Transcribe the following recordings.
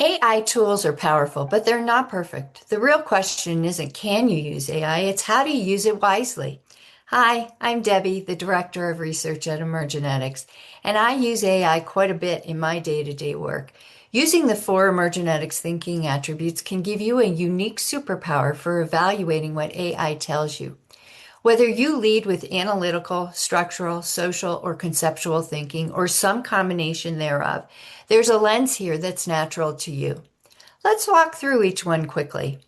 AI tools are powerful, but they're not perfect. The real question isn't can you use AI, it's how do you use it wisely. Hi, I'm Debbie, the Director of Research at Emergenetics, and I use AI quite a bit in my day-to-day work. Using the four Emergenetics Thinking Attributes can give you a unique superpower for evaluating what AI tells you. Whether you lead with analytical, structural, social, or conceptual thinking, or some combination thereof, there's a lens here that's natural to you. Let's walk through each one quickly.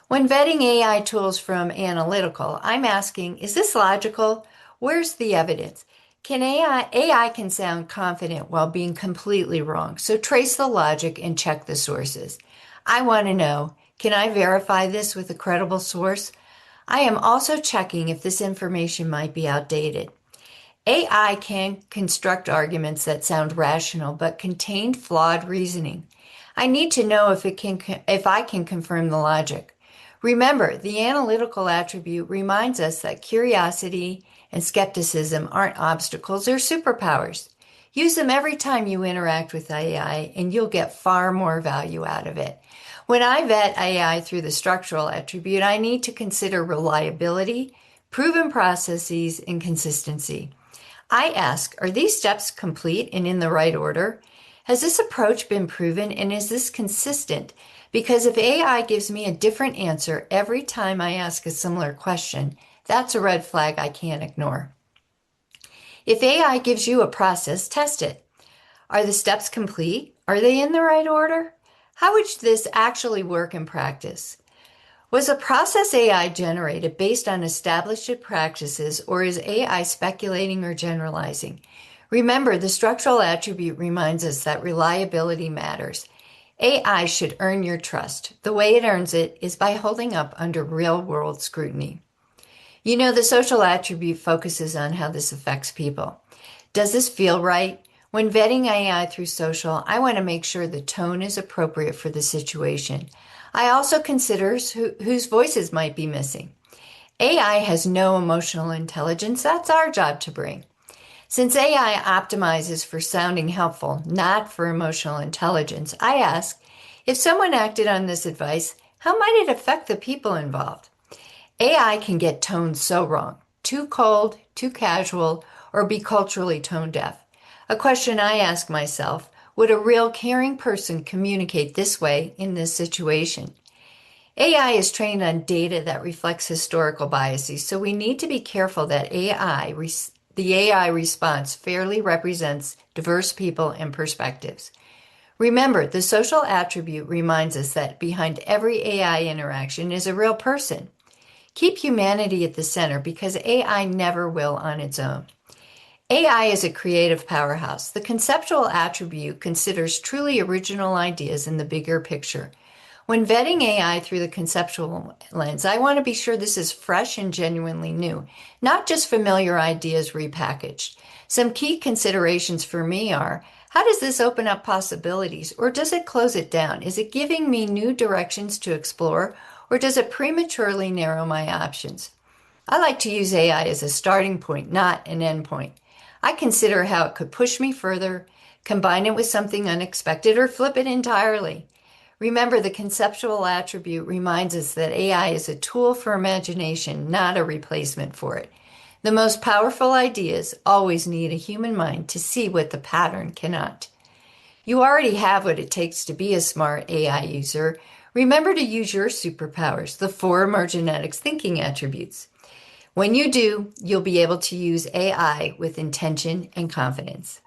When vetting AI tools from analytical, I'm asking, is this logical? Where's the evidence? AI can sound confident while being completely wrong, so trace the logic and check the sources. I want to know, can I verify this with a credible source? I am also checking if this information might be outdated. AI can construct arguments that sound rational but contain flawed reasoning. I need to know if I can confirm the logic. Remember, the analytical attribute reminds us that curiosity and skepticism aren't obstacles, they're superpowers. Use them every time you interact with AI and you'll get far more value out of it. When I vet AI through the structural attribute, I need to consider reliability, proven processes, and consistency. I ask, are these steps complete and in the right order? Has this approach been proven and is this consistent? Because if AI gives me a different answer every time I ask a similar question, that's a red flag I can't ignore. If AI gives you a process, test it. Are the steps complete? Are they in the right order? How would this actually work in practice? Was a process AI generated based on established practices, or is AI speculating or generalizing? Remember, the structural attribute reminds us that reliability matters. AI should earn your trust. The way it earns it is by holding up under real-world scrutiny. You know, the social attribute focuses on how this affects people. Does this feel right? When vetting AI through social, I want to make sure the tone is appropriate for the situation. I also consider whose voices might be missing. AI has no emotional intelligence. That's our job to bring. Since AI optimizes for sounding helpful, not for emotional intelligence, I ask, if someone acted on this advice, how might it affect the people involved? AI can get tone so wrong, too cold, too casual, or be culturally tone deaf. A question I ask myself, would a real caring person communicate this way in this situation? AI is trained on data that reflects historical biases, so we need to be careful that the AI response fairly represents diverse people and perspectives. Remember, the social attribute reminds us that behind every AI interaction is a real person. Keep humanity at the center because AI never will on its own. AI is a creative powerhouse. The conceptual attribute considers truly original ideas in the bigger picture. When vetting AI through the conceptual lens, I want to be sure this is fresh and genuinely new, not just familiar ideas repackaged. Some key considerations for me are, how does this open up possibilities, or does it close it down? Is it giving me new directions to explore, or does it prematurely narrow my options? I like to use AI as a starting point, not an end point. I consider how it could push me further, combine it with something unexpected, or flip it entirely. Remember, the conceptual attribute reminds us that AI is a tool for imagination, not a replacement for it. The most powerful ideas always need a human mind to see what the pattern cannot. You already have what it takes to be a smart AI user. Remember to use your superpowers, the four Emergenetics Thinking Attributes. When you do, you'll be able to use AI with intention and confidence.